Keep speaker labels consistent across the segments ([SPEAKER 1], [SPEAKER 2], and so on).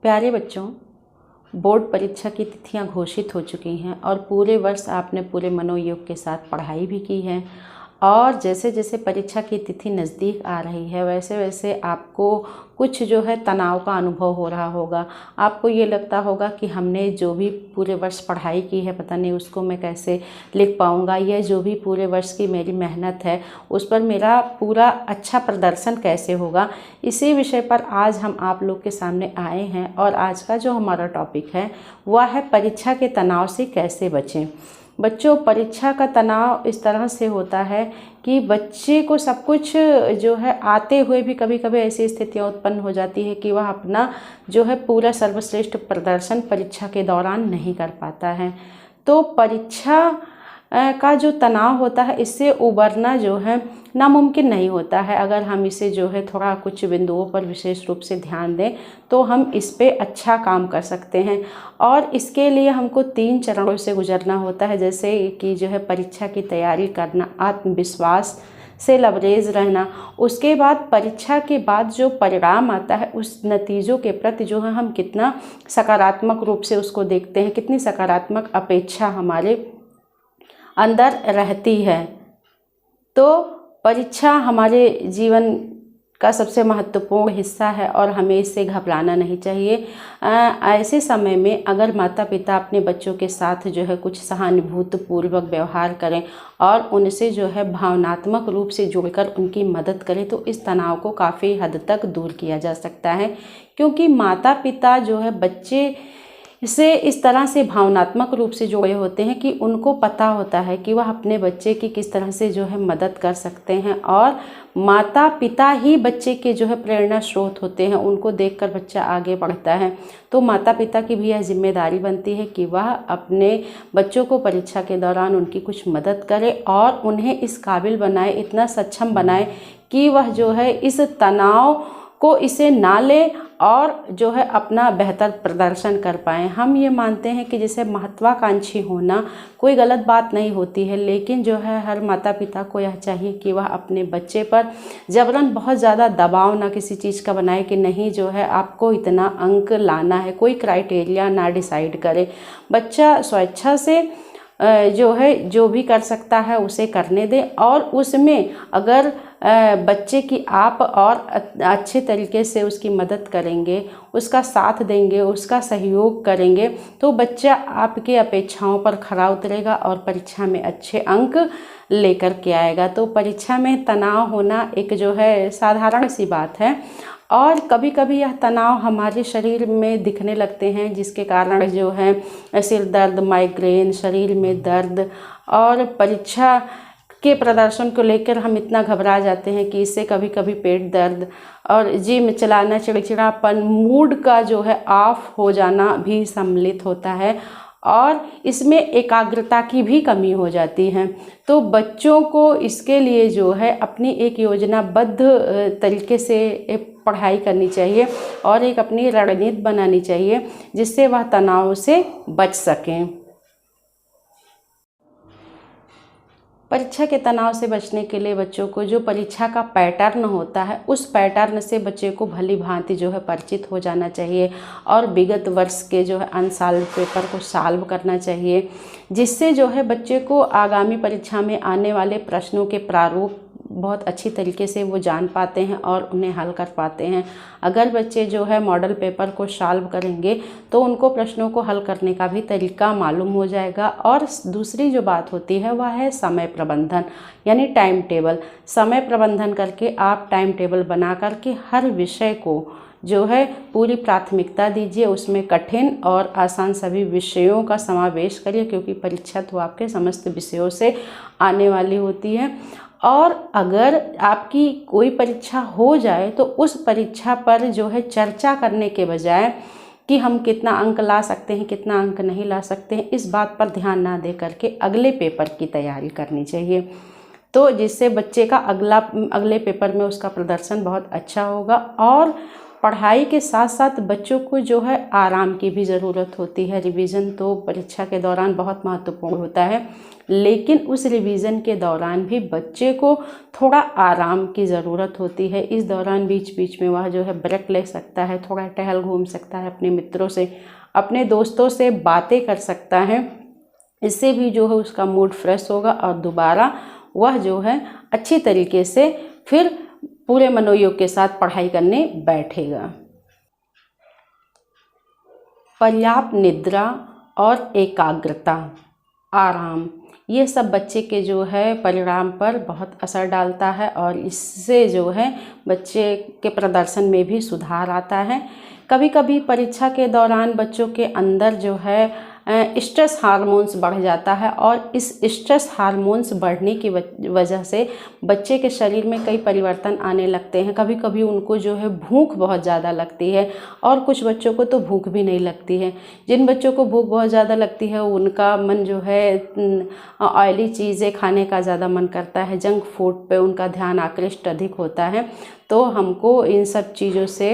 [SPEAKER 1] प्यारे बच्चों, बोर्ड परीक्षा की तिथियां घोषित हो चुकी हैं और पूरे वर्ष आपने पूरे मनोयोग के साथ पढ़ाई भी की है। और जैसे जैसे परीक्षा की तिथि नज़दीक आ रही है वैसे वैसे आपको कुछ जो है तनाव का अनुभव हो रहा होगा। आपको ये लगता होगा कि हमने जो भी पूरे वर्ष पढ़ाई की है पता नहीं उसको मैं कैसे लिख पाऊँगा, या जो भी पूरे वर्ष की मेरी मेहनत है उस पर मेरा पूरा अच्छा प्रदर्शन कैसे होगा। इसी विषय पर आज हम आप लोग के सामने आए हैं और आज का जो हमारा टॉपिक है वह है परीक्षा के तनाव से कैसे बचें। बच्चों, परीक्षा का तनाव इस तरह से होता है कि बच्चे को सब कुछ जो है आते हुए भी कभी कभी ऐसी स्थितियां उत्पन्न हो जाती है कि वह अपना जो है पूरा सर्वश्रेष्ठ प्रदर्शन परीक्षा के दौरान नहीं कर पाता है। तो परीक्षा का जो तनाव होता है इससे उबरना जो है नामुमकिन नहीं होता है। अगर हम इसे जो है थोड़ा कुछ बिंदुओं पर विशेष रूप से ध्यान दें तो हम इस पे अच्छा काम कर सकते हैं। और इसके लिए हमको 3 चरणों से गुजरना होता है, जैसे कि जो है परीक्षा की तैयारी करना, आत्मविश्वास से लबरेज रहना, उसके बाद परीक्षा के बाद जो परिणाम आता है उस नतीजों के प्रति जो है हम कितना सकारात्मक रूप से उसको देखते हैं, कितनी सकारात्मक अपेक्षा हमारे अंदर रहती है। तो परीक्षा हमारे जीवन का सबसे महत्वपूर्ण हिस्सा है और हमें इससे घबराना नहीं चाहिए। ऐसे समय में अगर माता पिता अपने बच्चों के साथ जो है कुछ सहानुभूतिपूर्वक व्यवहार करें और उनसे जो है भावनात्मक रूप से जुड़कर उनकी मदद करें तो इस तनाव को काफ़ी हद तक दूर किया जा सकता है। क्योंकि माता पिता जो है बच्चे से इस तरह से भावनात्मक रूप से जुड़े होते हैं कि उनको पता होता है कि वह अपने बच्चे की किस तरह से जो है मदद कर सकते हैं। और माता पिता ही बच्चे के जो है प्रेरणा स्रोत होते हैं, उनको देखकर बच्चा आगे बढ़ता है। तो माता पिता की भी यह जिम्मेदारी बनती है कि वह अपने बच्चों को परीक्षा के दौरान उनकी कुछ मदद करे और उन्हें इस काबिल बनाए, इतना सक्षम बनाए कि वह जो है इस तनाव को इसे ना ले और जो है अपना बेहतर प्रदर्शन कर पाएँ। हम ये मानते हैं कि जैसे महत्वाकांक्षी होना कोई गलत बात नहीं होती है, लेकिन जो है हर माता पिता को यह चाहिए कि वह अपने बच्चे पर जबरन बहुत ज़्यादा दबाव ना किसी चीज़ का बनाए कि नहीं जो है आपको इतना अंक लाना है, कोई क्राइटेरिया ना डिसाइड करे। बच्चा स्वेच्छा से जो है जो भी कर सकता है उसे करने दें और उसमें अगर बच्चे की आप और अच्छे तरीके से उसकी मदद करेंगे, उसका साथ देंगे, उसका सहयोग करेंगे तो बच्चा आपकी अपेक्षाओं पर खरा उतरेगा और परीक्षा में अच्छे अंक लेकर के आएगा। तो परीक्षा में तनाव होना एक जो है साधारण सी बात है और कभी कभी यह तनाव हमारे शरीर में दिखने लगते हैं जिसके कारण जो है सिर दर्द, माइग्रेन, शरीर में दर्द और परीक्षा के प्रदर्शन को लेकर हम इतना घबरा जाते हैं कि इससे कभी कभी पेट दर्द और जिम चलाना, चिड़चिड़ापन, मूड का जो है ऑफ हो जाना भी सम्मिलित होता है और इसमें एकाग्रता की भी कमी हो जाती है। तो बच्चों को इसके लिए जो है अपनी एक योजनाबद्ध तरीके से पढ़ाई करनी चाहिए और एक अपनी रणनीति बनानी चाहिए जिससे वह तनाव से बच सकें। परीक्षा के तनाव से बचने के लिए बच्चों को जो परीक्षा का पैटर्न होता है उस पैटर्न से बच्चे को भली भांति जो है परिचित हो जाना चाहिए और विगत वर्ष के जो है अनसॉल्व पेपर को सॉल्व करना चाहिए, जिससे जो है बच्चे को आगामी परीक्षा में आने वाले प्रश्नों के प्रारूप बहुत अच्छी तरीके से वो जान पाते हैं और उन्हें हल कर पाते हैं। अगर बच्चे जो है मॉडल पेपर को सॉल्व करेंगे तो उनको प्रश्नों को हल करने का भी तरीका मालूम हो जाएगा। और दूसरी जो बात होती है वह है समय प्रबंधन, यानी टाइम टेबल। समय प्रबंधन करके आप टाइम टेबल बना करके हर विषय को जो है पूरी प्राथमिकता दीजिए, उसमें कठिन और आसान सभी विषयों का समावेश करिए क्योंकि परीक्षा तो आपके समस्त विषयों से आने वाली होती है। और अगर आपकी कोई परीक्षा हो जाए तो उस परीक्षा पर जो है चर्चा करने के बजाय कि हम कितना अंक ला सकते हैं, कितना अंक नहीं ला सकते हैं, इस बात पर ध्यान ना दे करके अगले पेपर की तैयारी करनी चाहिए। तो जिससे बच्चे का अगले पेपर में उसका प्रदर्शन बहुत अच्छा होगा और पढ़ाई के साथ साथ बच्चों को जो है आराम की भी ज़रूरत होती है। रिवीजन तो परीक्षा के दौरान बहुत महत्वपूर्ण होता है, लेकिन उस रिवीजन के दौरान भी बच्चे को थोड़ा आराम की ज़रूरत होती है। इस दौरान बीच बीच में वह जो है ब्रेक ले सकता है, थोड़ा टहल घूम सकता है, अपने मित्रों से, अपने दोस्तों से बातें कर सकता है। इससे भी जो है उसका मूड फ्रेश होगा और दोबारा वह जो है अच्छी तरीके से फिर पूरे मनोयोग के साथ पढ़ाई करने बैठेगा। पर्याप्त निद्रा और एकाग्रता, आराम, ये सब बच्चे के जो है परिणाम पर बहुत असर डालता है और इससे जो है बच्चे के प्रदर्शन में भी सुधार आता है। कभी कभी परीक्षा के दौरान बच्चों के अंदर जो है स्ट्रेस हार्मोन्स बढ़ जाता है और इस स्ट्रेस हार्मोन्स बढ़ने की वजह से बच्चे के शरीर में कई परिवर्तन आने लगते हैं। कभी कभी उनको जो है भूख बहुत ज़्यादा लगती है और कुछ बच्चों को तो भूख भी नहीं लगती है। जिन बच्चों को भूख बहुत ज़्यादा लगती है उनका मन जो है ऑयली चीज़ें खाने का ज़्यादा मन करता है, जंक फूड पे उनका ध्यान आकृष्ट अधिक होता है। तो हमको इन सब चीज़ों से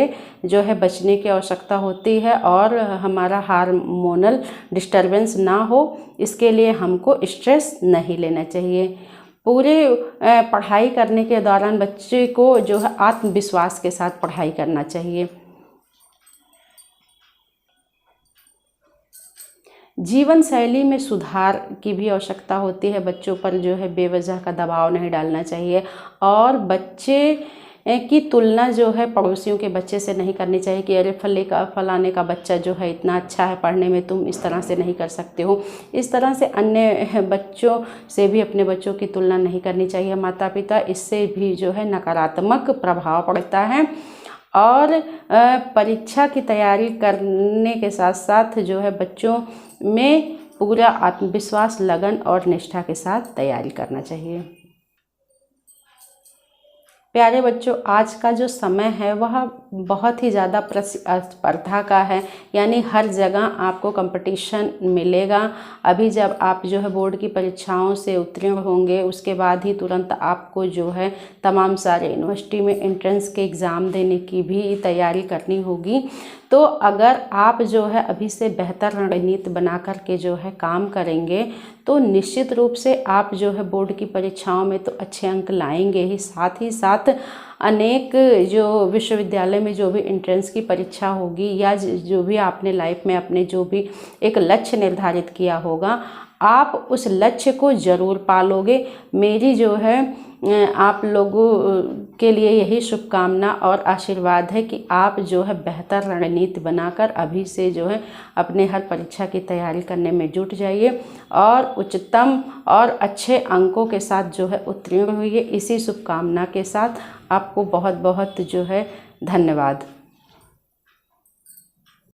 [SPEAKER 1] जो है बचने की आवश्यकता होती है और हमारा हार्मोनल डिस्टर्बेंस ना हो, इसके लिए हमको स्ट्रेस नहीं लेना चाहिए। पूरे पढ़ाई करने के दौरान बच्चे को जो है आत्मविश्वास के साथ पढ़ाई करना चाहिए। जीवन शैली में सुधार की भी आवश्यकता होती है। बच्चों पर जो है बेवजह का दबाव नहीं डालना चाहिए और बच्चे की तुलना जो है पड़ोसियों के बच्चे से नहीं करनी चाहिए कि अरे फलाने का बच्चा जो है इतना अच्छा है पढ़ने में, तुम इस तरह से नहीं कर सकते हो। इस तरह से अन्य बच्चों से भी अपने बच्चों की तुलना नहीं करनी चाहिए माता पिता। इससे भी जो है नकारात्मक प्रभाव पड़ता है और परीक्षा की तैयारी करने के साथ साथ जो है बच्चों में पूरा आत्मविश्वास, लगन और निष्ठा के साथ तैयारी करना चाहिए। प्यारे बच्चों, आज का जो समय है वह बहुत ही ज़्यादा प्रतिस्पर्धा का है, यानी हर जगह आपको कंपटीशन मिलेगा। अभी जब आप जो है बोर्ड की परीक्षाओं से उत्तीर्ण होंगे उसके बाद ही तुरंत आपको जो है तमाम सारे यूनिवर्सिटी में एंट्रेंस के एग्ज़ाम देने की भी तैयारी करनी होगी। तो अगर आप जो है अभी से बेहतर रणनीति बना कर के जो है काम करेंगे तो निश्चित रूप से आप जो है बोर्ड की परीक्षाओं में तो अच्छे अंक लाएंगे ही, साथ ही साथ अनेक जो विश्वविद्यालय में जो भी एंट्रेंस की परीक्षा होगी या जो भी आपने लाइफ में अपने जो भी एक लक्ष्य निर्धारित किया होगा, आप उस लक्ष्य को ज़रूर पालोगे। मेरी जो है आप लोगों के लिए यही शुभकामना और आशीर्वाद है कि आप जो है बेहतर रणनीति बनाकर अभी से जो है अपने हर परीक्षा की तैयारी करने में जुट जाइए और उच्चतम और अच्छे अंकों के साथ जो है उत्तीर्ण होइए। इसी शुभकामना के साथ आपको बहुत बहुत जो है धन्यवाद।